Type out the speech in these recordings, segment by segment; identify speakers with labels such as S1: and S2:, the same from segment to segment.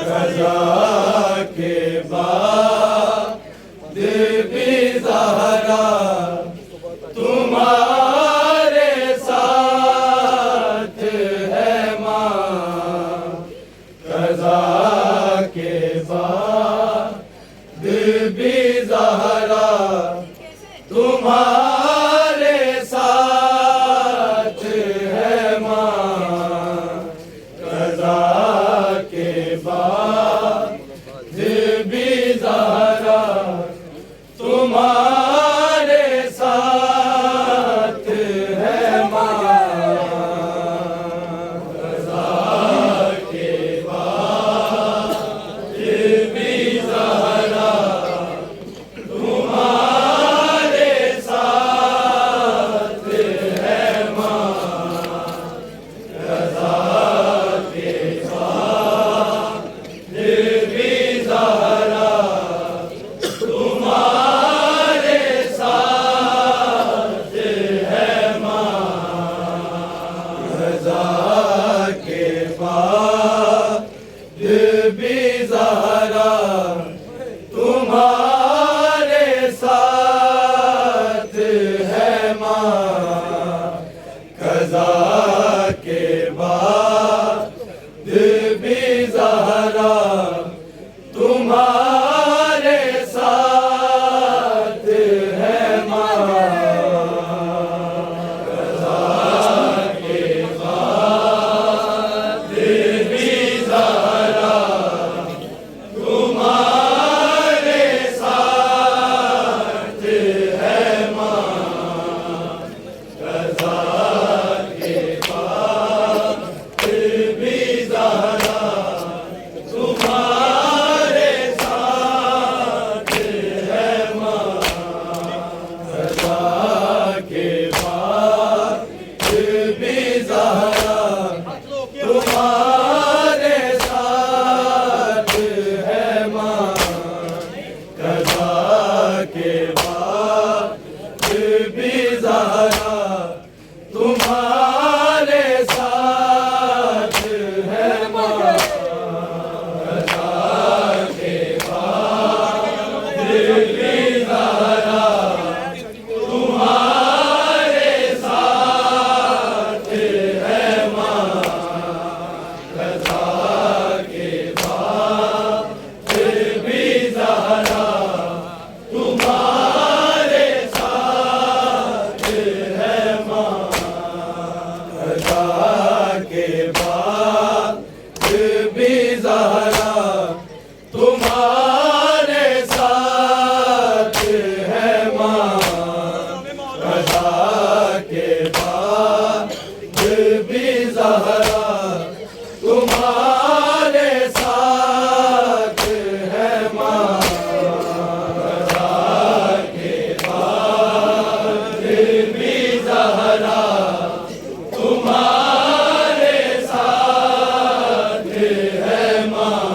S1: रज़ा के बाद भी ज़हरा तुम्हारे साथ है माँ। रज़ा के बाद भी ज़हरा तुम्हारे साथ है माँ। रज़ा के बाद भी ज़हरा तुम्हारे साथ है माँ। रज़ा के बाद भी ज़हरा तुम्हारे साथ है माँ। रज़ा के बाद भी ज़हरा तुम्हारे साथ है माँ। रज़ा के बाद भी ज़हरा तुम्हारे साथ है माँ। क़ज़ा के बाद भी ज़हरा तुम्हारे साथ है माँ। क़ज़ा के बाद भी ज़हरा तुम्हारे साथ है माँ। क़ज़ा के बाद भी ज़हरा तुम्हारे साथ है माँ। क़ज़ा के बाद भी ज़हरा तुम्हारे साथ है माँ। क़ज़ा के बाद भी ज़हरा तुम्हारे साथ है माँ। क़ज़ा के बाद भी ज़हरा तुम्हारे साथ है माँ। क़ज़ा के बाद भी ज़हरा तुम्हारे साथ है माँ। क़ज़ा के बाद भी ज़हरा तुम्हारे साथ है माँ। क़ज़ा के बाद भी ज़हरा तुम्हारे साथ है माँ। क़ज़ा के बाद भी ज़हरा तुम्हारे साथ है माँ।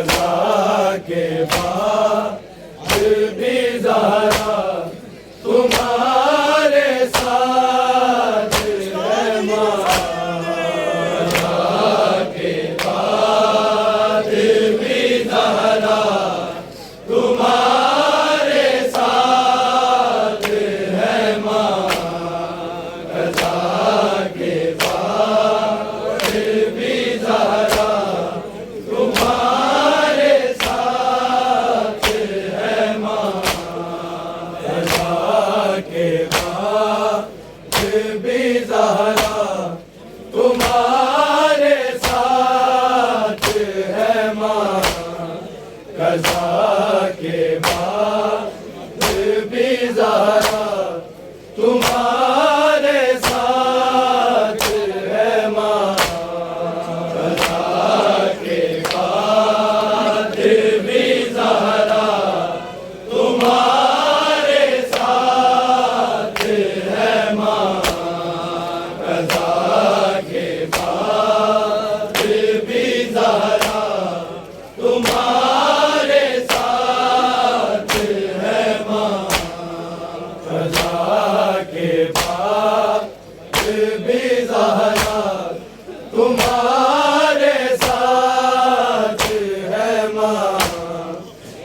S1: कज़ा के बाद भी ज़हरा तुम्हारे साथ है माँ। कज़ा के बाद भी ज़हरा तुम्हारे साथ है माँ। कज़ा के बाद भी ज़हरा तुम्हारे साथ है माँ। कज़ा के बाद भी ज़हरा तुम्हारे साथ है माँ। कज़ा के बाद भी ज़हरा तुम्हारे साथ है माँ। कज़ा के बाद भी ज़हरा तुम्हारे साथ है माँ। कज़ा के बाद भी ज़हरा तुम्हारे साथ है माँ। कज़ा के बाद भी ज़हरा तुम्हारे साथ है माँ।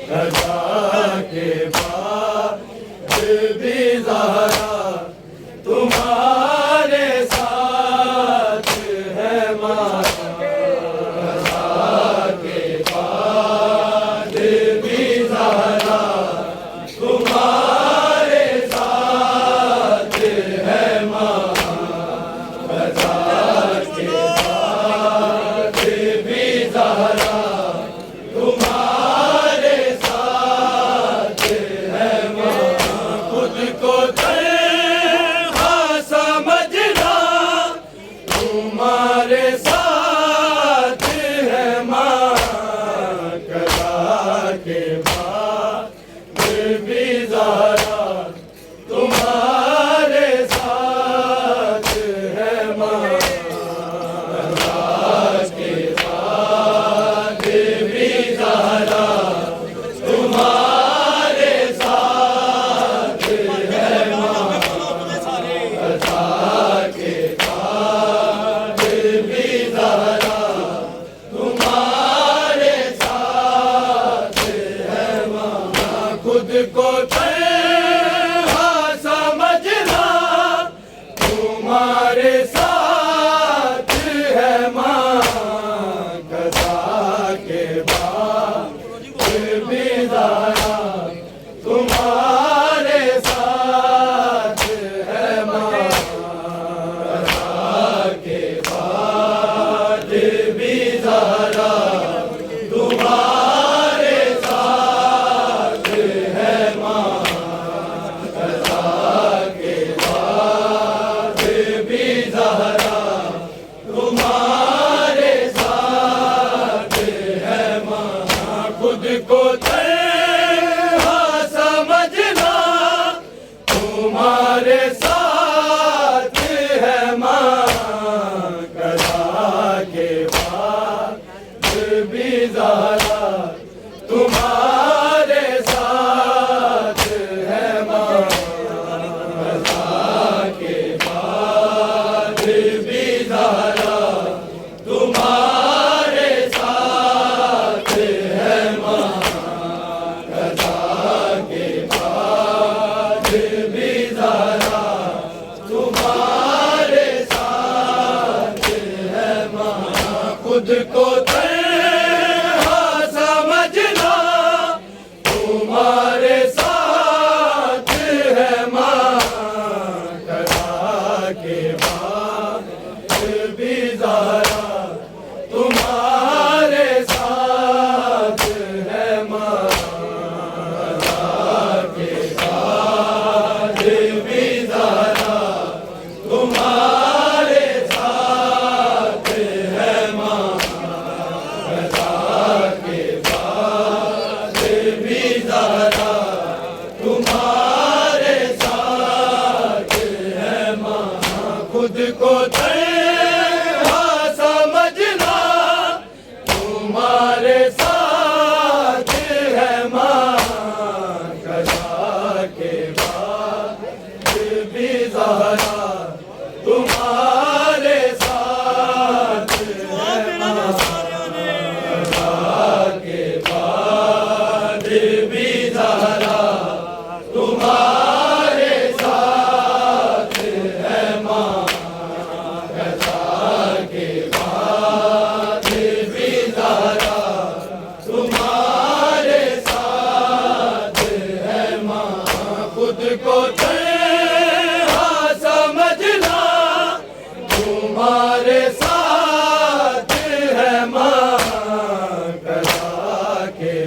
S1: कज़ा के बाद भी ज़हरा तुम्हारे साथ है माँ। कज़ा के बाद भी ज़हरा तुम्हारे साथ है माँ। कज़ा के बाद भी ज़हरा तुम्हारे साथ है माँ। खुद को तन्हा समझना तुम्हारे साथ है माँ। कज़ा के बाद भी ज़हरा तुम्हारे साथ है माँ। कज़ा के बाद भी ज़हरा तुम्हारे साथ है माँ। कज़ा के बाद भी ज़हरा तुम्हारे साथ है माँ। खुद को तन्हा समझना तुम्हारे साथ है माँ। कज़ा के बाद भी ज़हरा तुम्हारे साथ है माँ। कज़ा के बाद भी ज़हरा तुम्हारे साथ है माँ। कज़ा के बाद भी ज़हरा तुम्हारे साथ है माँ। खुद को तन्हा समझना तुम्हारे साथ है माँ। कज़ा के बाद भी ज़हरा तुम्हारे साथ है माँ। कज़ा के बाद भी ज़हरा तुम्हारे साथ है माँ।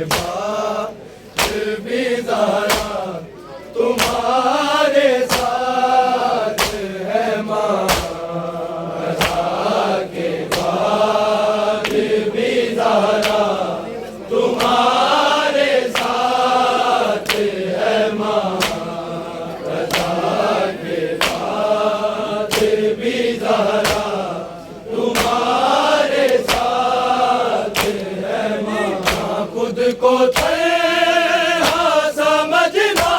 S1: बाद भी ज़हरा तुम्हारे साथ है माँ, कज़ा के बाद भी ज़हरा तुम्हारे साथ है माँ, कज़ा के बाद भी ज़हरा तुम्हारे साथ है माँ। खुद को तन्हा समझना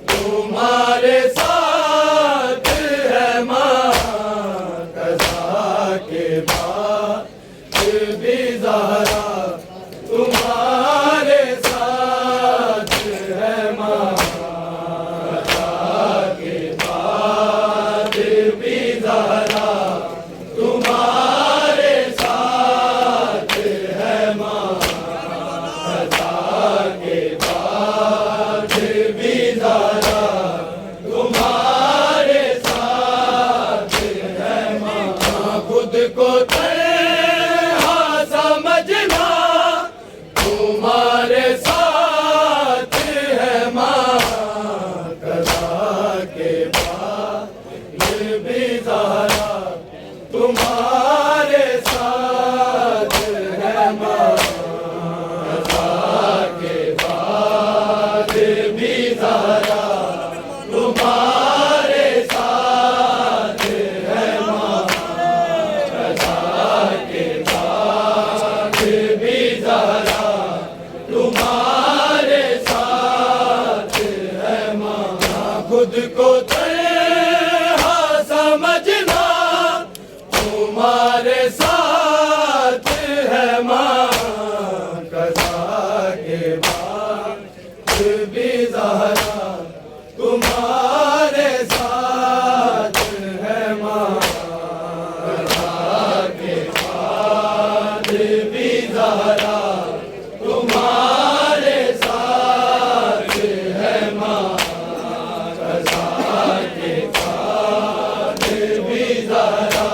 S1: तुम्हारे साथ है माँ, कज़ा के बाद भी ज़हरा तुम्हारे साथ है माँ, कज़ा के बाद भी ज़हरा तुम्हारे साथ है माँ, कज़ा के बाद भी ज़हरा तुम्हारे साथ है माँ। खुद को तन्हा समझना तुम्हारे साथ है माँ, कज़ा के बाद भी ज़हरा तुम्हारे साथ है माँ, कज़ा के बाद भी ज़हरा तुम्हारे साथ है माँ, कज़ा के बाद भी ज़हरा तुम्हारे साथ है माँ। खुद को तन्हा समझना तुम्हारे साथ है माँ, कज़ा के बाद भी ज़हरा तुम्हारे साथ है माँ, कज़ा के बाद भी ज़हरा तुम्हारे साथ है माँ, कज़ा के बाद भी ज़हरा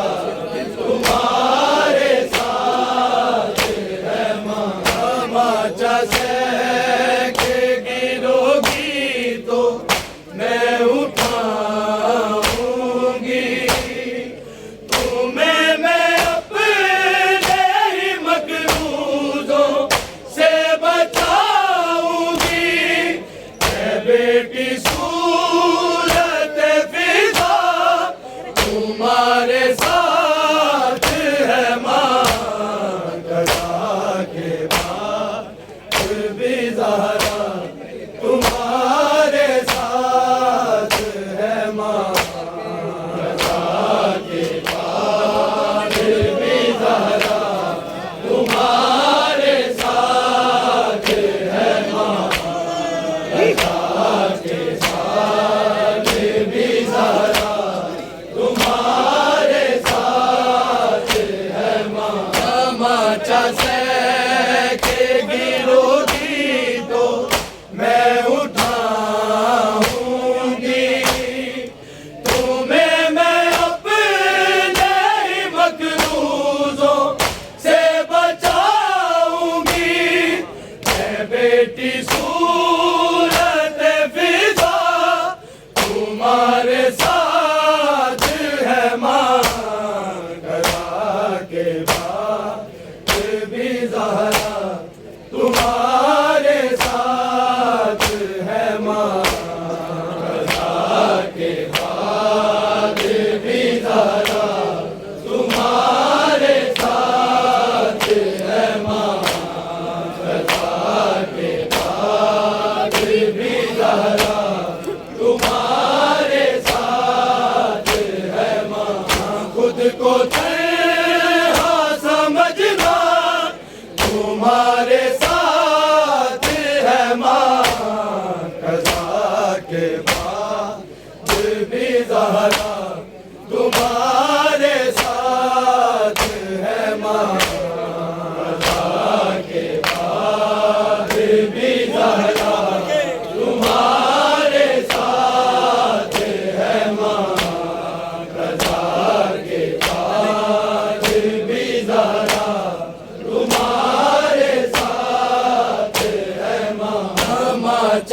S1: तुम्हारे साथ है माँ। तमाचा के गिरोगी तो मैं उठाऊंगी, तुम्हें मैं अपने ही मकरूज़ों से बचाऊंगी। है बेटी सूरत फिज़ा तुम्हारे साथ है माँ, कज़ा के बाद भी ज़हरा तुम्हारे साथ है माँ, कज़ा के बाद भी ज़हरा तुम्हारे साथ है माँ, कज़ा के बाद भी ज़हरा तुम्हारे साथ है माँ। तमाचा के गिरोगी तो मैं उठाऊंगी, तुम्हें मैं अपने ही मकरूज़ों से बचाऊंगी। है बेटी सूरत फिज़ा तुम्हारे साथ है माँ, कज़ा के बाद भी ज़हरा तुम्हारे साथ है माँ, कज़ा के बाद भी ज़हरा तुम्हारे साथ है माँ, कज़ा के बाद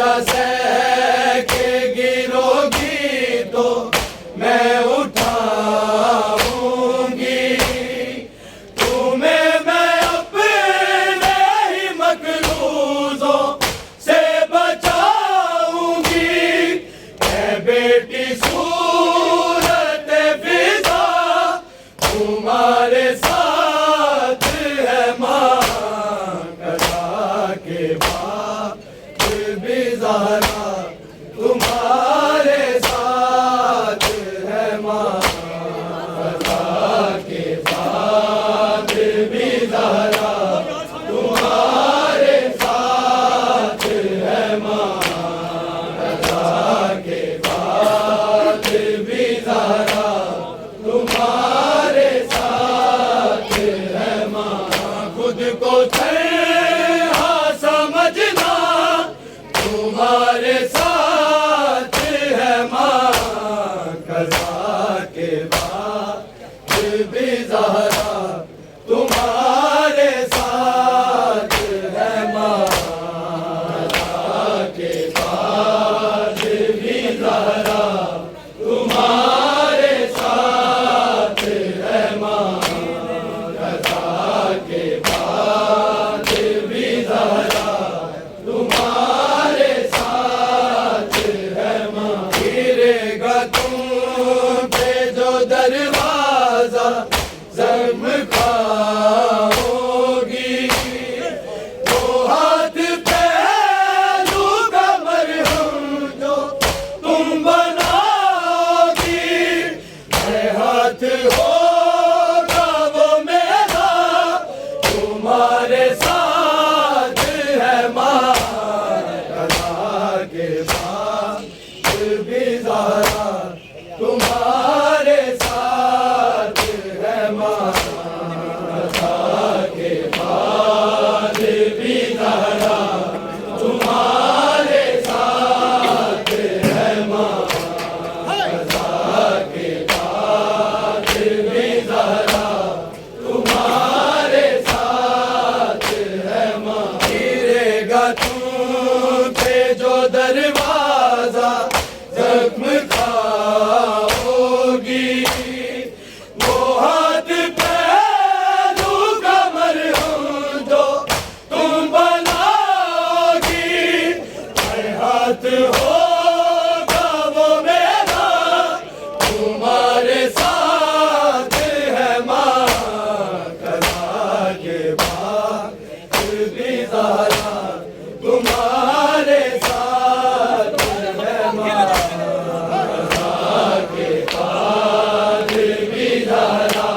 S1: अच्छा सह के गिरोगी तो मैं उठाऊंगी, तुम्हें मैं अपने ही मकरूजों से बचाऊंगी। ऐ बेटी सूरत फिजा तुम्हारे साथ है माँ, कदा के बाद भी ज़हरा तुम्हारे साथ है माँ, कदा के बाद भी ज़हरा तुम्हारे साथ है माँ, कदा के बाद भी ज़हरा तुम्हारे साथ है माँ। खुद को तन्हा समझना तुम्हारे साथ है माँ, कज़ा के बाद भी ज़हरा तुम्हारे साथ है माँ, कज़ा के बाद भी ज़हरा तुम्हारे साथ है माँ, कज़ा के बाद भी ज़हरा तुम्हारे साथ है माँ। गिरेगा तुम पे जो दरवाजा ज़ख्म खाओगी, वो हाथ पहलू का मरहम जो तुम बनाओगी। मैं हाथ होगा वो मेरा तुम्हारे साथ है माँ, कज़ा के बाद भी ज़हरा तुम्हारे साथ है माँ, कज़ा के बाद भी ज़हरा तुम्हारे साथ है माँ, कज़ा के बाद भी ज़हरा तुम्हारे साथ है माँ। गिरेगा तुम पे जो दरवाजा ज़ख्म खाओगी, वो हाथ पहलू का मरहम जो तुम बनाओगी। मैं हाथ होगा वो मेरा तुम्हारे साथ है माँ, कज़ा के बाद भी ज़हरा तुम्हारे साथ है माँ, कज़ा के बाद भी ज़हरा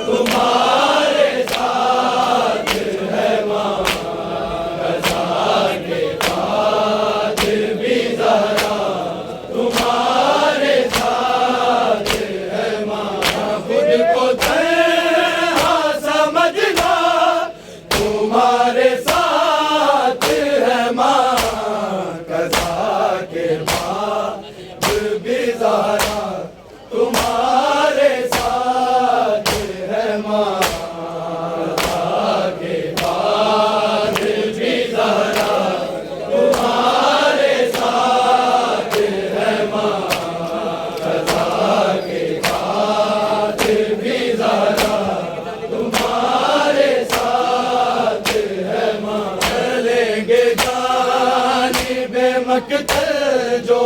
S1: तुम्हारे साथ है माँ, कज़ा के बाद भी ज़हरा तुम्हारे साथ है माँ। खुद को तन्हा समझना तुम्हारे साथ है माँ, कज़ा के बाद भी ज़हरा तुम्हारे साथ है माँ, कज़ा के बाद भी ज़हरा तुम्हारे साथ है माँ, कज़ा के बाद भी ज़हरा तुम्हारे साथ है माँ। चलेंगे जानिबे मक़तल जो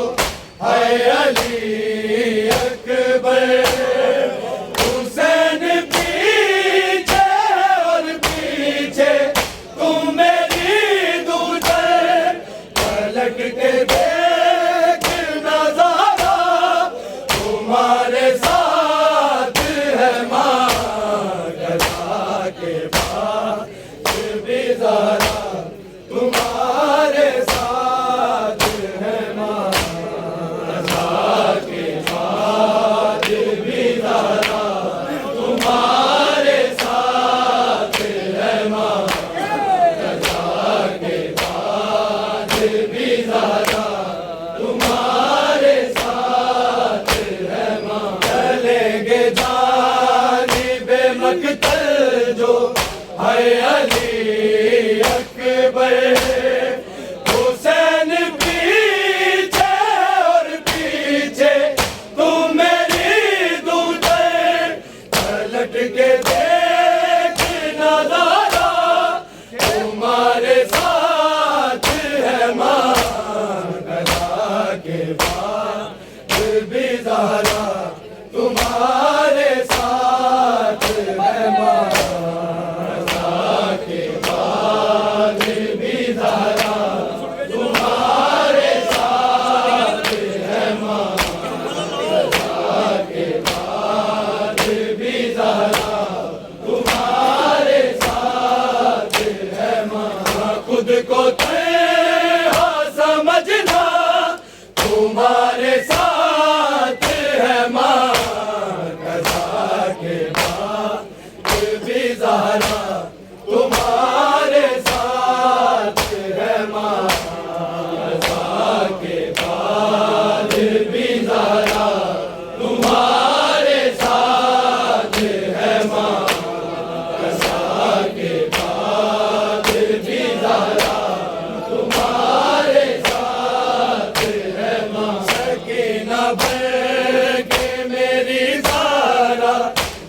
S1: है अली अकबर, हुसैन पीछे और पीछे तुम मेरी दूसर, पलट के देख नज़ारा तुम्हारे साथ है माँ, कज़ा के बाद भी ज़हरा तुम्हारे साथ है माँ, कज़ा के बाद भी ज़हरा तुम्हारे साथ है माँ, कज़ा के बाद भी ज़हरा तुम्हारे साथ है माँ। चलेंगे जानिबे मक़तल जो है अली अकबर, हुसैन खुद को तन्हा समझना, तुम्हारे साथ है माँ कज़ा के बाद भी ज़हरा, तुम्हारे साथ है माँ कज़ा के बाद भी ज़हरा, तुम्हारे साथ है माँ कज़ा के बाद भी ज़हरा, तुम्हारे साथ है माँ। सकीना बन के मेरी ज़हरा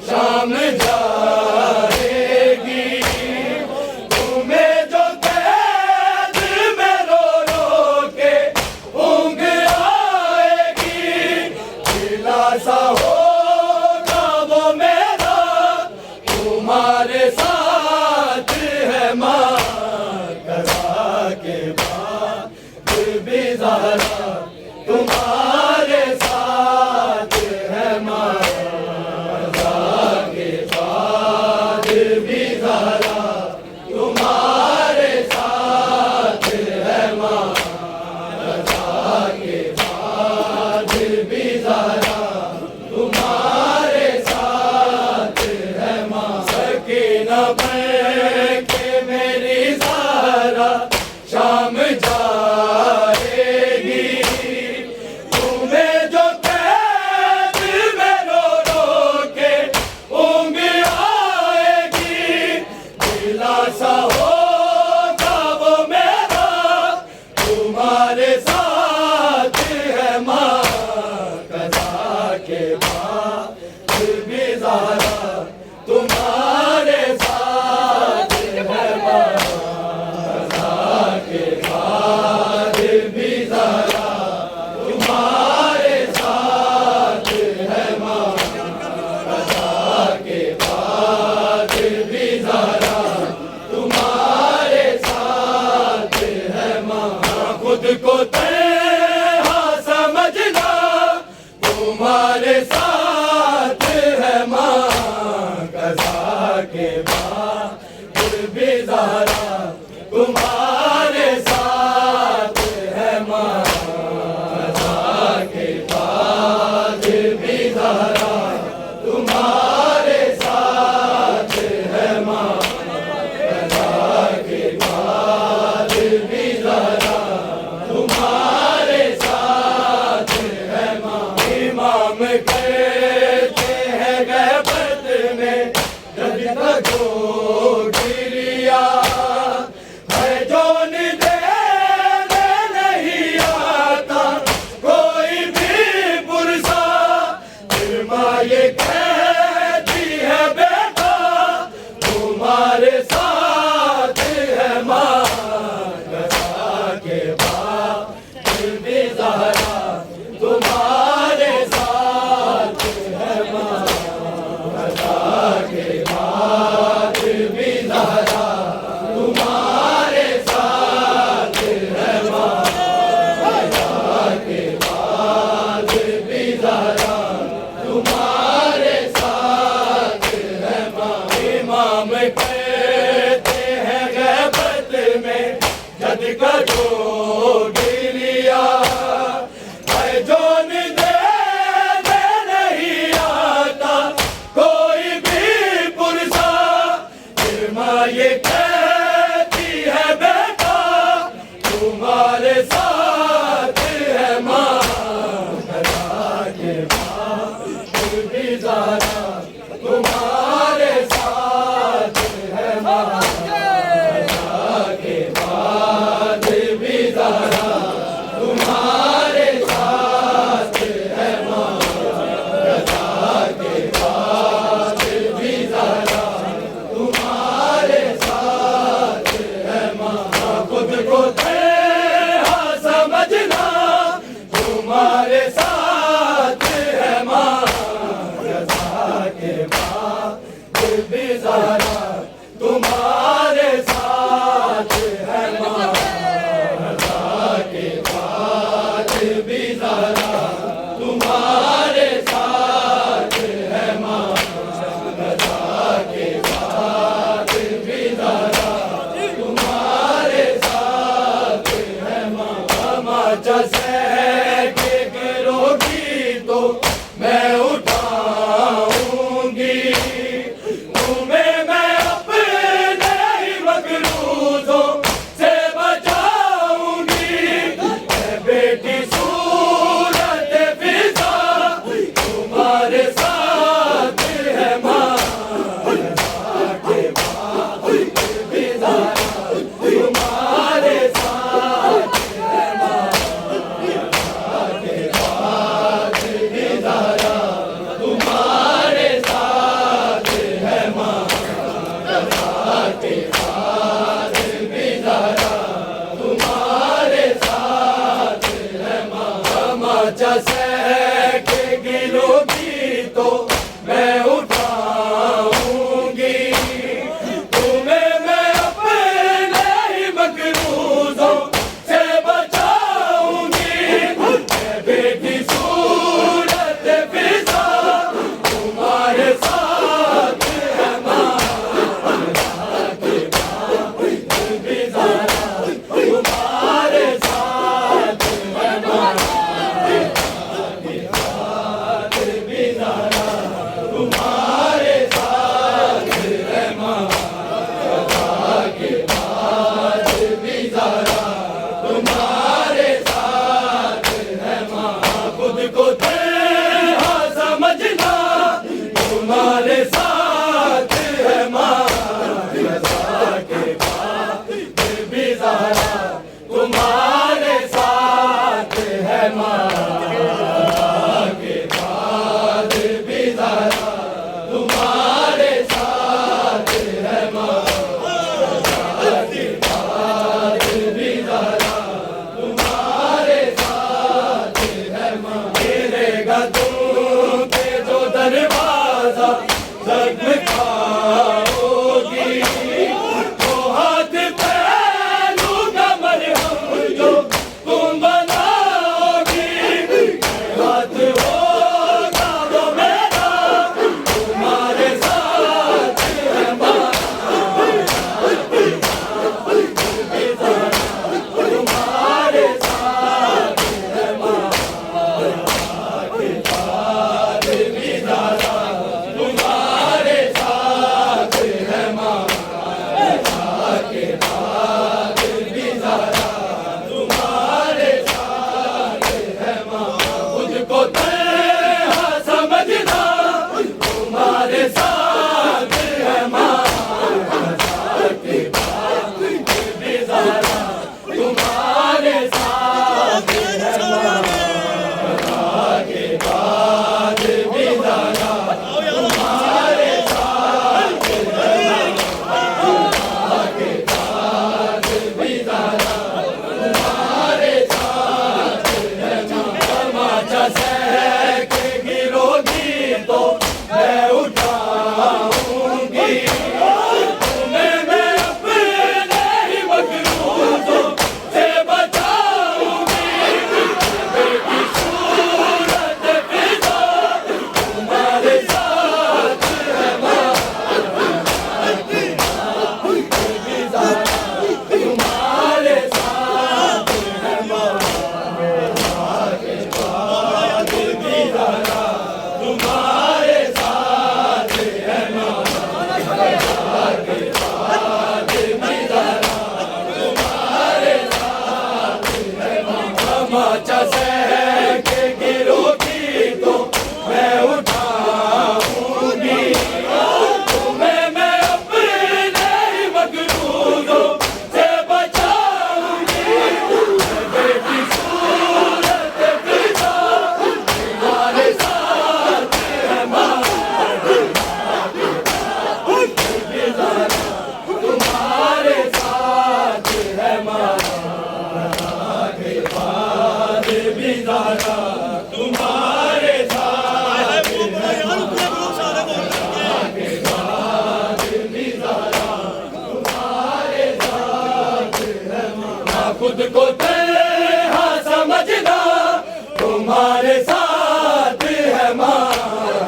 S1: शाम जाएगी, तुम्हें जो कैद में रो रो के ऊँघ आएगी, दिलासा होगा वो मेरा, तुम्हारे साथ है माँ कज़ा के बाद भी ज़हरा, तुम्हारे साथ है माँ कज़ा के बाद भी ज़हरा, तुम्हारे साथ है माँ कज़ा के बाद भी ज़हरा, तुम्हारे साथ है माँ। सकीना बन के मेरी ज़हरा शाम जाएगी, तुम्हें जो कैद में रो रो के ऊँघ आएगी, दिलासा होगा वो मेरा, तुम्हारे साथ है माँ कज़ा के बाद भी ज़हरा, तुम्हारे साथ है माँ कज़ा के बाद भी ज़हरा, तुम्हारे साथ है माँ कज़ा के बाद भी ज़हरा, तुम्हारे साथ है माँ। खुद को तन्हा समझना, तुम्हारे साथ है माँ कज़ा के बाद भी ज़हरा, तुम्हारे साथ है माँ कज़ा के बाद भी ज़हरा, तुम्हारे साथ है माँ कज़ा के बाद भी ज़हरा, तुम्हारे साथ है माँ। इमाम कहते हैं गैबत में जब तक हो गिरिया, है जोन देने नहीं आता कोई भी पुरसा, फिर माँ ये कहती है बेटा तुम्हारे साथ है माँ कज़ा के बाद भी ज़हरा, तुम्हारे साथ है माँ कज़ा के बाद भी ज़हरा, तुम्हारे साथ है माँ कज़ा के बाद भी ज़हरा, तुम्हारे साथ है माँ। इमाम कहते हैं गैबत में जद का जो गिलिया, है जोन देने नहीं आता कोई भी पुरसा, फिर माँ ये कहती है बेटा तुम्हारे साथ है माँ कज़ा के बाद भी ज़हरा, तुम्हारे साथ है माँ कज़ा के बाद भी ज़हरा, ज़ारा तुम्हारे साथ खुद को तन्हा समझना तुम्हारे साथ है माँ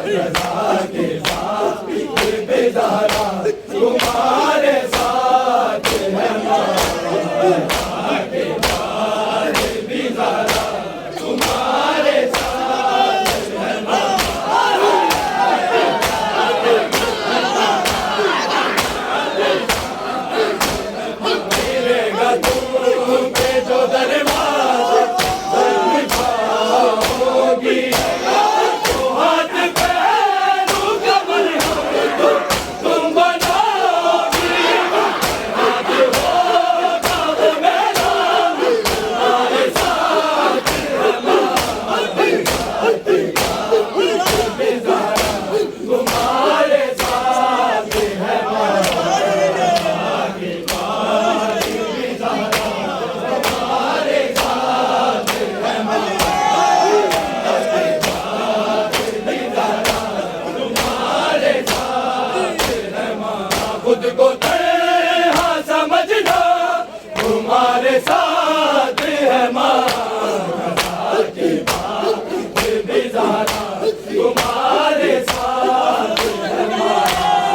S1: रज़ा के साथ बेज़ारा तुम्हारे साथ है माँ रज़ा के साथ बेज़ारा तुम्हारे साथ है माँ मिलेगा तुम पे जो दरवाज़े बंद पाओगी तो हाथ पैरों का बलिहान तो तुम बनाओगी हाथ होगा वो मेरा तुम्हारे साथ है माँ बेज़ारा तुम्हारे साथ है माँ खुद को तन्हा समझना तुम्हारे साथ है माँ रज़ा के साथ बेज़ारा तुम्हारे साथ है माँ रज़ा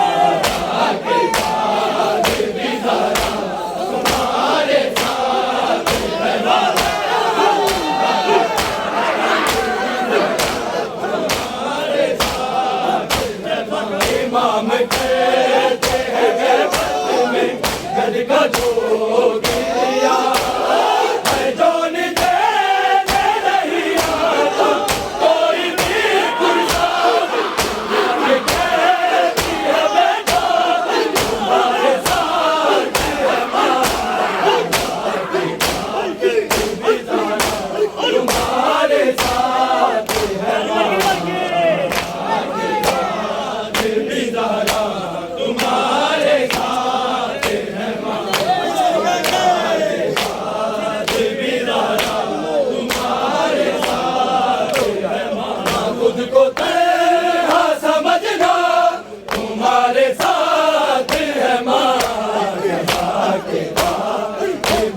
S1: के साथ बेज़ारा तुम्हारे साथ है माँ इमाम कहते हैं गैबत में गद का जो गिरिया है जोन देने नहीं आता कोई भी गुरसात ये कहती है बेटा तुम्हारे साथ है माँ बेज़ारा तुम्हारे साथ है माँ बेज़ारा तुम्हारे साथ है माँ बेज़ारा तुम्हारे साथ है माँ खुद को तन्हा समझना तुम्हारे साथ है माँ रज़ा के साथ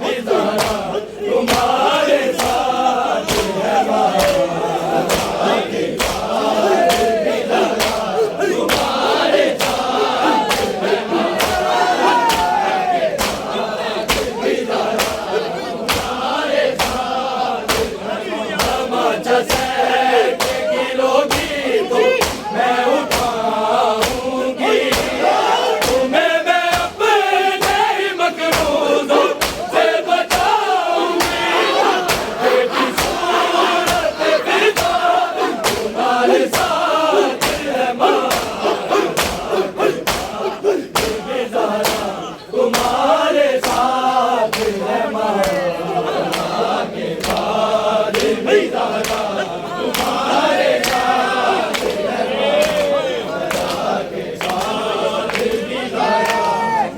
S1: बेज़ारा तुम्हारे साथ है माँ रज़ा के साथ बेज़ारा तुम्हारे साथ है माँ बेज़ारा तुम्हारे साथ है माँ तमाचा सैके गिरोगी तो मैं उठाऊंगी तुम्हें मैं अपने ही मकरूज़ों से बचाऊंगी बेटी सूरत फिदा तुम्हारे साथ है माँ बेज़ारा तुम्हारे साथ है माँ रज़ा के बाद बेज़ारा तुम्हारे साथ है माँ रज़ा के बाद बेज़ारा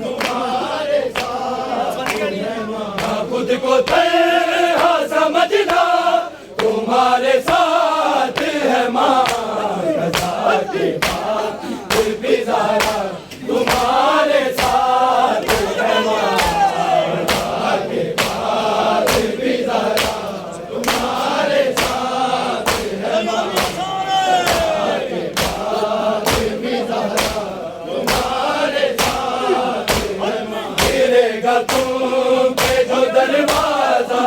S1: तुम्हारे साथ है माँ खुद को तन्हा समझना तुम्हारे साथ है माँ रज़ा के बाद बेज़ारा तुम्हारे साथ है माँ रज़ा के बाद बेज़ारा तुम्हारे साथ है माँ रज़ा के बाद बेज़ारा तुम्हारे साथ है माँ गिरेगा तुम पे जो दरवाज़ा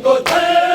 S1: को